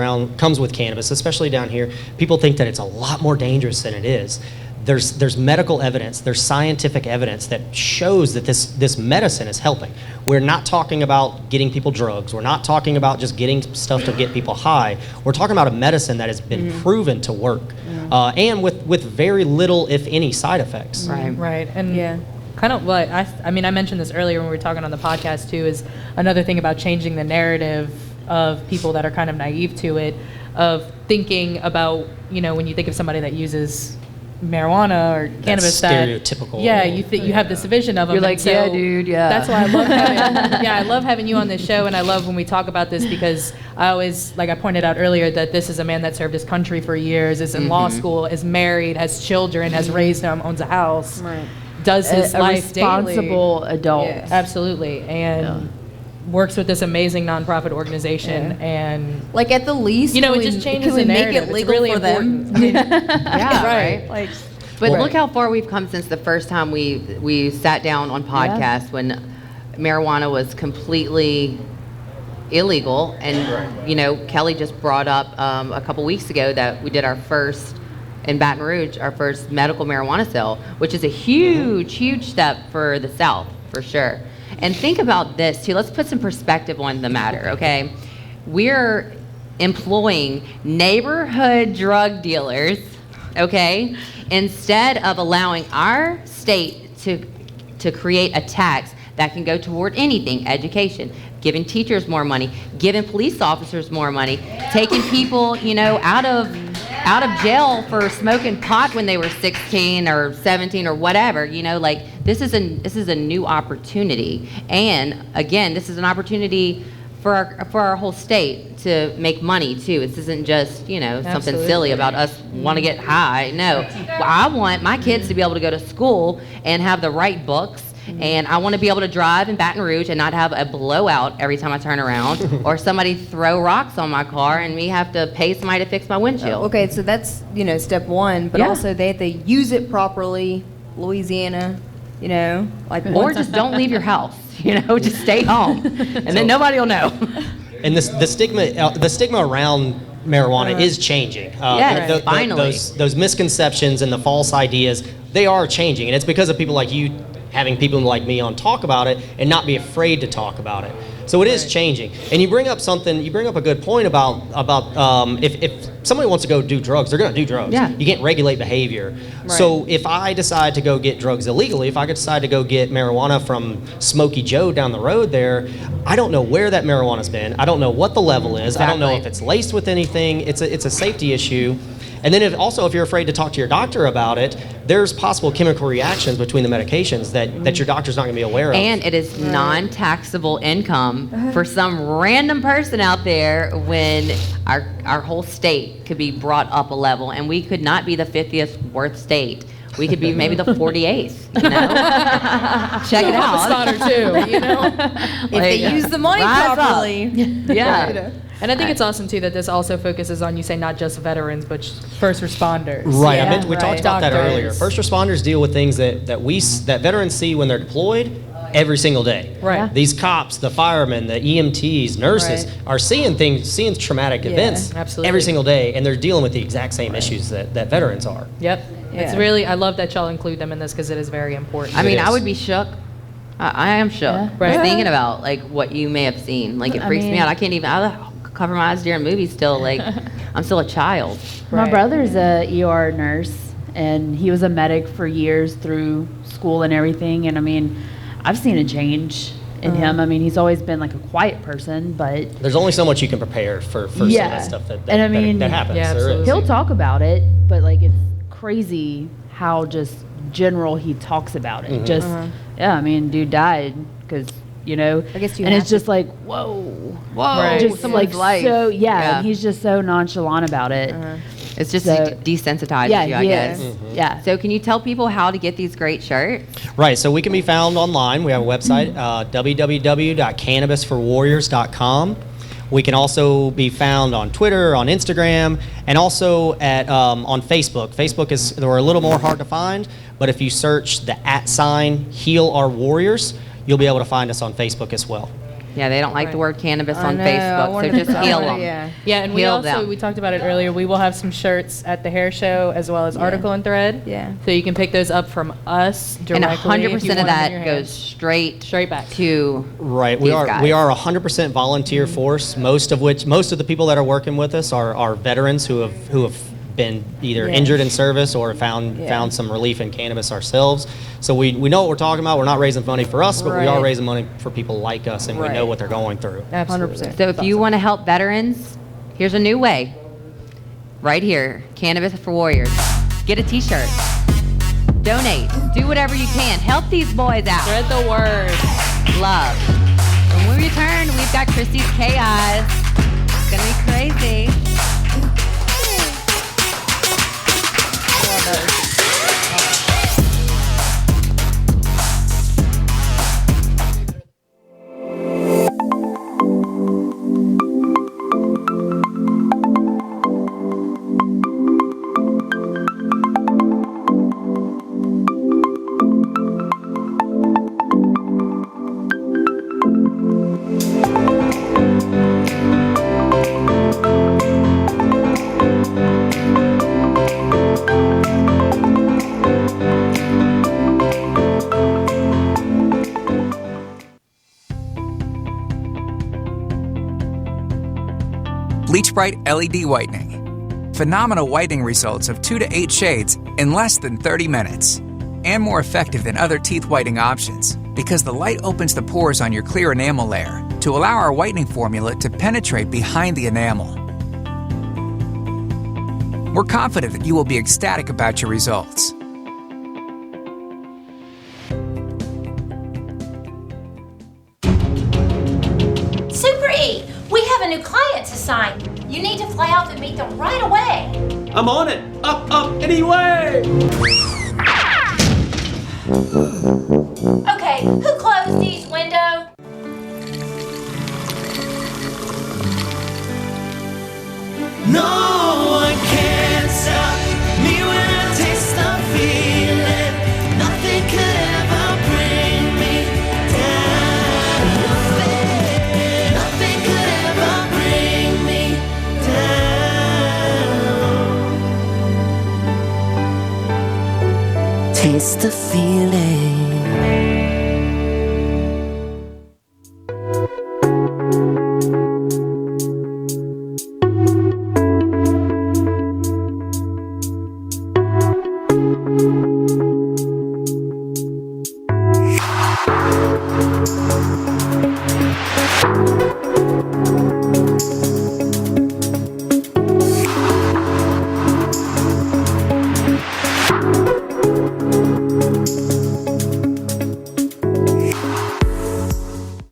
with cannabis, especially down here. People think that it's a lot more dangerous than it is. There's medical evidence, there's scientific evidence that shows that this medicine is helping. We're not talking about getting people drugs. We're not talking about just getting stuff to get people high. We're talking about a medicine that has been proven to work, and with very little, if any, side effects. Right. And kind of what I mean, I mentioned this earlier when we were talking on the podcast too, is another thing about changing the narrative of people that are kind of naive to it, of thinking about, when you think of somebody that uses marijuana or cannabis, stereotypical. You have this vision of them. You're like, so yeah, dude, yeah. That's why I love having, I love having you on this show, and I love when we talk about this, because I always, like I pointed out earlier, that this is a man that served his country for years, is in law school, is married, has children, has raised them, owns a house, does his life responsible daily. adult. Yeah, absolutely, and works with this amazing nonprofit organization, and Like at the least, it can just we- changes can we the make narrative. it It's legal really for them? important. Yeah, Right. Like, But look how far we've come since the first time we sat down on podcast when marijuana was completely illegal. And, Kelly just brought up a couple weeks ago that we did our first, in Baton Rouge, our first medical marijuana sale, which is a huge step for the South, for sure. And think about this, too. Let's put some perspective on the matter, okay? We're employing neighborhood drug dealers, okay, instead of allowing our state to create a tax that can go toward anything, education, giving teachers more money, giving police officers more money, taking people, out of jail for smoking pot when they were 16 or 17 or whatever. This is a new opportunity, and again, this is an opportunity for our whole state to make money too. This isn't just something Absolutely. silly about us want to get high. No, I want my kids to be able to go to school and have the right books. And I want to be able to drive in Baton Rouge and not have a blowout every time I turn around, or somebody throw rocks on my car and me have to pay somebody to fix my windshield. okay, so that's step one, but Yeah. also they have to use it properly. Louisiana, like Or once- just don't leave your house. Just stay home, and then nobody will know. And the stigma around marijuana is changing. Yes, finally. Those misconceptions and the false ideas, they are changing, and it's because of people like you having people like me on talk about it and not be afraid to talk about it. So it is changing. And you bring up a good point about if somebody wants to go do drugs, they're going to do drugs. Yeah. You can't regulate behavior. So if I decide to go get drugs illegally, if I decide to go get marijuana from Smokey Joe down the road there, I don't know where that marijuana's been. I don't know what the level is. I don't know if it's laced with anything. It's a safety issue. And then if you're afraid to talk to your doctor about it, there's possible chemical reactions between the medications that your doctor's not going to be aware of. And it is non-taxable income for some random person out there, when our whole state could be brought up a level, and we could not be the 50th worst state. We could be maybe the 48th, Check it out. Spotter too, if they use the money rise up. properly. Yeah. And I think it's awesome too that this also focuses on, you say, not just veterans, but first responders. Right, Yeah, we talked about that Doctors. earlier. First responders deal with things that veterans see when they're deployed every single day. Right. Yeah. These cops, the firemen, the EMTs, nurses Right. are seeing traumatic events absolutely. every single day, and they're dealing with the exact same issues that veterans are. Yep. It's Yeah. really, I love that y'all include them in this, because it is very important. I mean, It I is. would be shook. I am shook. Yeah. Right. Just thinking about what you may have seen. It I freaks me mean- out. I can't even. I cover my eyes during movies still. I'm still a child. My Right. brother's a ER nurse, and he was a medic for years through school and everything. And I mean, I've seen a change in him. I mean, he's always been like a quiet person, but There's only so much you can prepare for some of Yeah. that stuff that And I mean- that happens. Yeah, There is. absolutely. he'll talk about it. But it's crazy how just general he talks about it. Just I mean, dude died because I guess you and have it's to- just like whoa, Right. just someone's life. so Yeah. and he's just so nonchalant about it. It's just So- desensitizes Yeah, you, I he guess. is. Yeah. So can you tell people how to get these great shirts? Right, so we can be found online. We have a website, www.cannabisforwarriors.com. We can also be found on Twitter, on Instagram, and also on Facebook. Facebook we're a little more hard to find, but if you search the @ Heal Our Warriors, you'll be able to find us on Facebook as well. Yeah, they don't like the word cannabis I on know, I Facebook, wanted so just to- heal them. Yeah. Yeah, and we Heal also, them. we talked about it earlier, we will have some shirts at the hair show as well as article and thread. Yeah. So you can pick those up from us And directly. if you 100% want of them in that your goes hands. straight back to Right. these We are guys. we are a 100% volunteer force. Most of the people that are working with us are veterans who have been either Yeah. injured in service or found some relief in cannabis ourselves. So we know what we're talking about. We're not raising money for us, but we are Right. raising money for people like us, and we know Right. what they're going through. Absolutely. 100%. So if you want to help veterans, here's a new way. Right here, Cannabis for Warriors. Get a t-shirt. Donate. Do whatever you can. Help these boys out. Spread the word. Love. When we return, we've got Christy's Chaos. It's going to be crazy. Bleach Bright LED Whitening. Phenomenal whitening results of 2 to 8 shades in less than 30 minutes. And more effective than other teeth whitening options because the light opens the pores on your clear enamel layer to allow our whitening formula to penetrate behind the enamel. We're confident that you will be ecstatic about your results. Super E, we have a new client to sign. You need to fly out to meet them right away. I'm on it. Up, anyway. Okay, who closed Dee's window? No one can stop me when I taste the feeling. Nothing could ever bring me down. Nothing could ever bring me down. Taste the feeling.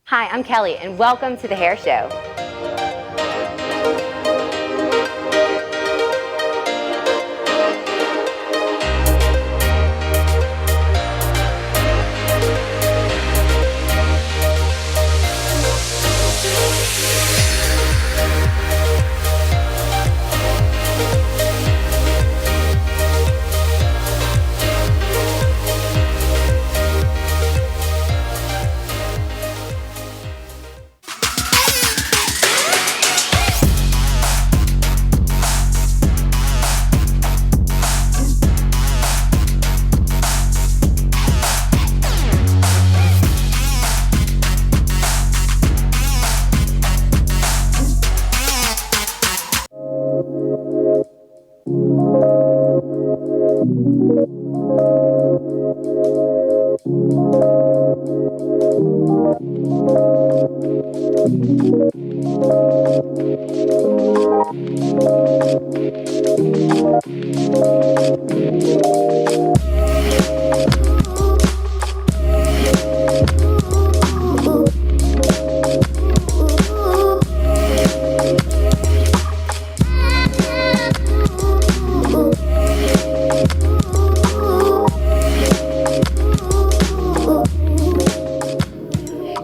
Hi, I'm Kelly, and welcome to the Hair Show.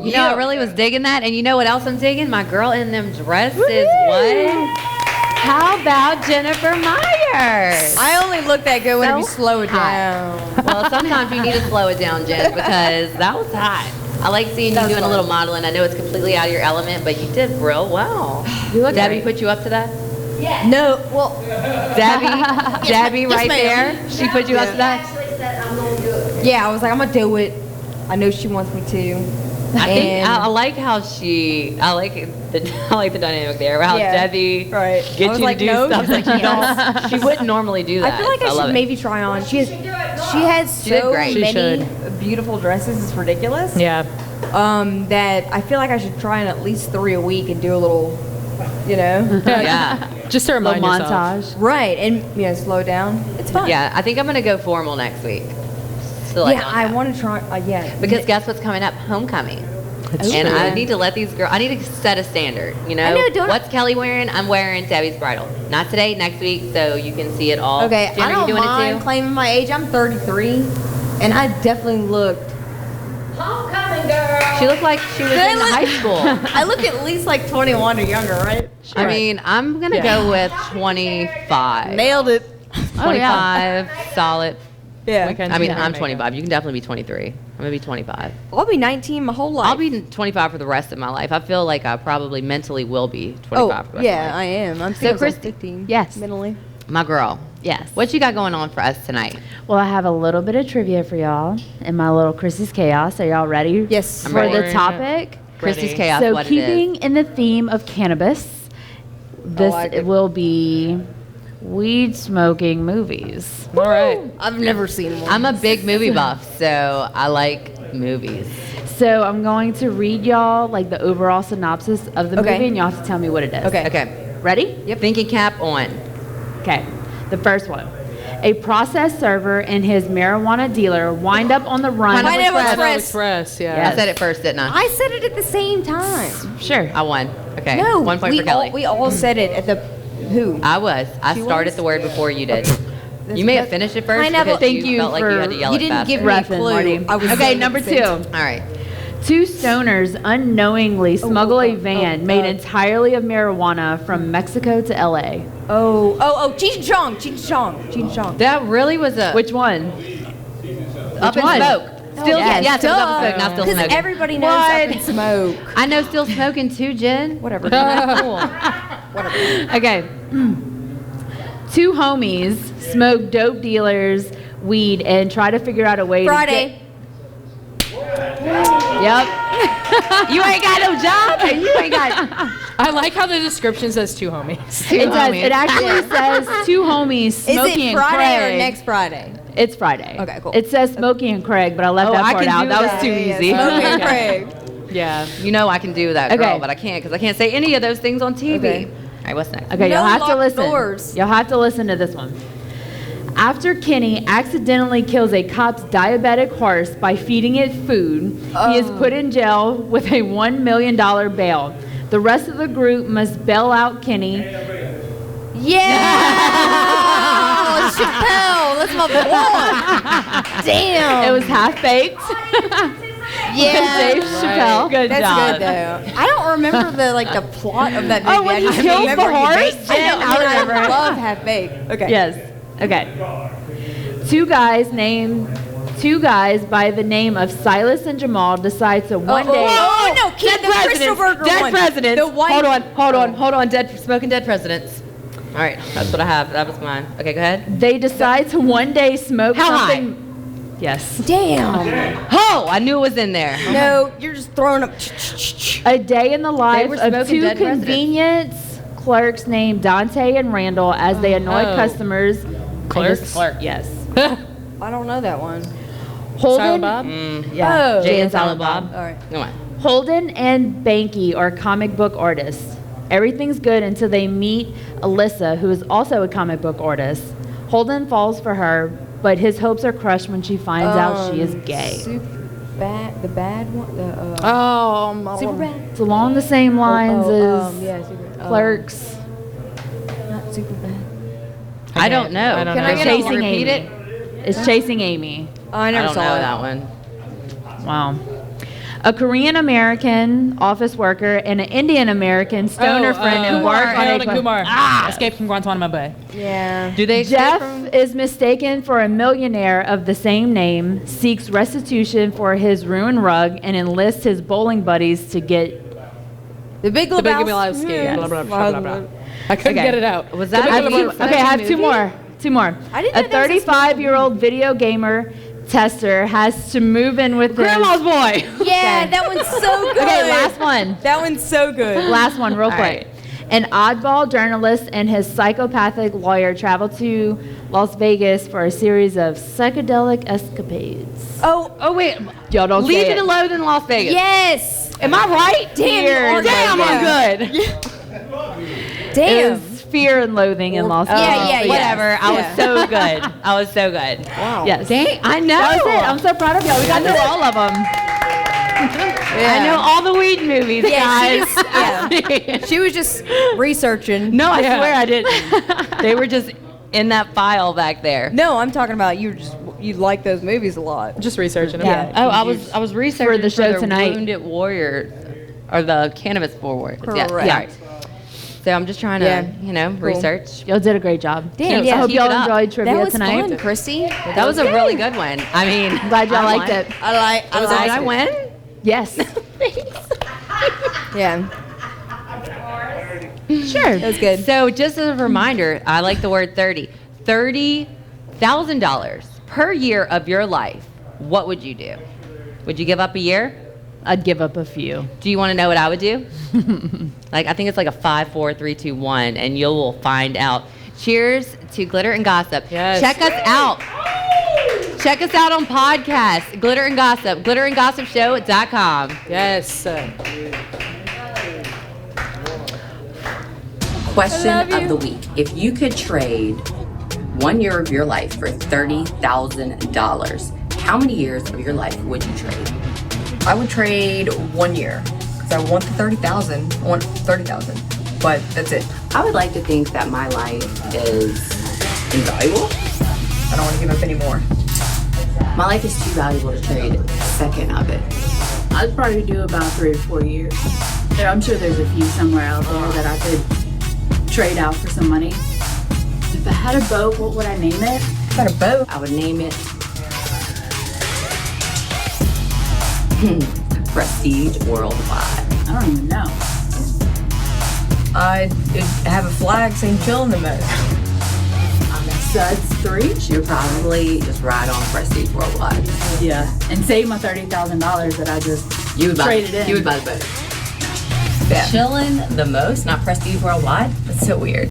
You know, I really was digging that. And you know what else I'm digging? My girl in them dresses. What? How about Jennifer Myers? I only look that good when you So slow it hot. down. Well, sometimes you need to slow it down, Jen, because that was hot. I like seeing you doing a little modeling. I know it's completely out of your element, but you did real well. You look Debbie great. put you up to that? No, well, Debbie right ma'am. there. She put you up to that? Actually said I'm gonna do it. yeah, I was like, I'm gonna do it. I know she wants me to. I think And- I like how I like the dynamic there. How Yeah, Debbie right. I gets was you like, to do no, stuff she's that like, you don't. She wouldn't normally do that. I feel like so I love should it. maybe try on. She has She did so great. She many beautiful dresses. It's ridiculous. Yeah. That I feel like I should try on at least 3 a week and do a little, Yeah. Just to Little remind yourself. montage. right, and slow down. It's fun. Yeah, I think I'm gonna go formal next week. So like Yeah, on I that. want to try. Yeah, Because guess what's coming up? Homecoming. And I need to let these girls. I need to set a standard. You know, I know, don't I- what's Kelly wearing? I'm wearing Debbie's bridal. Not today, next week, so you can see it all. Okay, Jen, I are don't you doing mind it too? claiming my age. I'm 33, and I definitely looked. Homecoming girl. She looked like she was in high school. I look at least like 21 or younger, right? I mean, I'm gonna go with 25. Nailed it. 25, solid. Yeah. I mean, I'm 25. You can definitely be 23. I'm gonna be 25. I'll be 19 my whole life. I'll be 25 for the rest of my life. I feel like I probably mentally will be 25 Oh, for the rest of my yeah, life. I am. I'm So, so Christy- 15. Yes. Mentally. My girl, Yes. what you got going on for us tonight? Well, I have a little bit of trivia for y'all in my little Chris's Chaos. Are y'all ready? Yes. I'm For ready. the topic? Christy's Chaos, So what keeping it is. in the theme of cannabis, this like it. will be weed smoking movies. All right. I've never seen one. I'm a big movie buff, so I like movies. So I'm going to read y'all like the overall synopsis of the Okay. movie, and y'all have to tell me what it is. Okay. Okay. Ready? Yep. Thinking cap on. Okay. The first one. A process server and his marijuana dealer wind up on the run. Pineapple Pineapple Express. Express, yeah. I said it first, didn't I? I said it at the same time. Sure. I won. Okay. No, 1 point we for Kelly. we all said it at the who? I was. I She started was? the word before you did. You may have finished it first Pineapple- because Thank you you felt like you for- had to yell You it didn't faster. give me a Reppin', clue. Marty. I was Okay, saying number at the same 2. time. All right. Two stoners unknowingly smuggle a oh, van made entirely of marijuana from Mexico to LA. Oh, Cheech and Chong, Cheech and Chong, Cheech and Chong. That really was a Which one? Up in one? smoke. Still, Yes. yes, it was up in smoke. Not still Because smoking. everybody knows What? Up in Smoke. I know still smoking too, Jen. Whatever. Cool. Okay. Two homies smoke dope dealers weed and try to figure out a way Friday. to get. Yep. You ain't got no job, and you ain't got. I like how the description says two homies. It does. homies. It actually says two homies, Is Smokey it and Friday Craig. or next Friday? It's Friday. Okay, cool. It says Smokey and Craig, but I left Oh, that I part can out. do That was that. too Yeah, easy. Smokey and Craig. Yeah. You know I can do that, girl, Okay. but I can't because I can't say any of those things on TV. Okay. All right, what's next? Okay, No you'll have to locked listen. doors. You'll have to listen to this one. After Kenny accidentally kills a cop's diabetic horse by feeding it food, he is put in jail with a $1 million bail. The rest of the group must bail out Kenny. Yeah! Chappelle, that's my boy. Damn. It was half baked. Yeah. Dave Chappelle. Good That's job. good though. I don't remember the plot of that movie. Oh, when I he just kills remember the he horse? baked it. I know. I I remember it. love Half Baked. Okay. Yes. Okay. Two guys by the name of Silas and Jamal decide to one day. Oh no, kid, the Crystal Burger Dead one. presidents. The white. Hold on. Smoking dead presidents. All right, that's what I have. That was mine. Okay, go ahead. They decide to one day smoke How high? something. Yes. Damn. Oh, I knew it was in there. No, you're just throwing up. A day in the life were of smoking two dead presidents. convenience clerks named Dante and Randall as they annoy Oh. customers. Clerks? Clerk, yes. I don't know that one. Holden, Silent Bob? yeah, Oh. Jay and Silent Bob. All right. Come on. Holden and Banky are comic book artists. Everything's good until they meet Alyssa, who is also a comic book artist. Holden falls for her, but his hopes are crushed when she finds out she is gay. The bad one. Super bad. It's along the same lines as Yeah, super. Clerks. Not super bad. I don't know. I don't Can know. I get Chasing a repeat Amy. it? It's Chasing Amy. Oh, I I never don't saw know it. that one. Wow. A Korean American office worker and an Indian American stoner friend embark on Harold a and Kumar. Escape from Guantanamo Bay. Yeah. Do they Jeff is mistaken for a millionaire of the same name, seeks restitution for his ruined rug, and enlists his bowling buddies to get. The Big The Big Lebowski. Lebowski. Blah, blah, blah, blah, blah. I couldn't get it out. Was that I have a two, movie? okay, I have two more. Two more. I didn't A know there was a 35-year-old video gamer tester has to move in with Grandma's boy. Yeah, that one's so good. Okay, last one. That one's so good. Last one, real quick. right. An oddball journalist and his psychopathic lawyer travel to Las Vegas for a series of psychedelic escapades. Oh wait. Y'all don't Leave say it alone in Las Vegas. Yes. Am I right? Damn, Damn, I'm good. It Damn. was Fear and Loathing in Las Vegas. Yeah. Whatever. I was so good. I was so good. Wow. Yes. Dang, I know. That was it. I'm so proud of y'all. We got through all of them. I know all the weed movies, Yeah, guys. She was just researching. No, I swear I didn't. They were just in that file back there. No, I'm talking about you like those movies a lot. Just researching them. Yeah. Oh, I was researching For the show tonight. Wounded Warrior, or the Cannabis Warriors. Correct. Yeah. So I'm just trying to, Yeah. research. Y'all did a great job. Damn, I hope keep it y'all up. enjoyed trivia That was tonight. fun, Christy. That was a really good one. I mean, Glad y'all I liked won. it. Did I win? Yes. Yeah. Sure. That was good. So just as a reminder, I like the word 30. $30,000 per year of your life. What would you do? Would you give up a year? I'd give up a few. Do you want to know what I would do? Like, I think it's like a 5, 4, 3, 2, 1, and you will find out. Cheers to Glitter and Gossip. Yes. Check us out. Check us out on podcasts, Glitter and Gossip, glitterandgossipshow.com. Yes. Question of the week. If you could trade 1 year of your life for $30,000, how many years of your life would you trade? I would trade 1 year because I want the 30,000. I want 30,000, but that's it. I would like to think that my life is invaluable. I don't want to give up any more. My life is too valuable to trade a second of it. I'd probably do about 3 or 4 years. I'm sure there's a few somewhere out there that I could trade out for some money. If I had a boat, what would I name it? If I had a boat, I would name it Prestige Worldwide. I don't even know. I'd have a flag saying chill in the moat. Suds 3? She would probably just ride on Prestige Worldwide. Yeah. And save my $30,000 that I just traded in. You would buy the boat. Yeah. Chillin' the most, not Prestige Worldwide? That's so weird.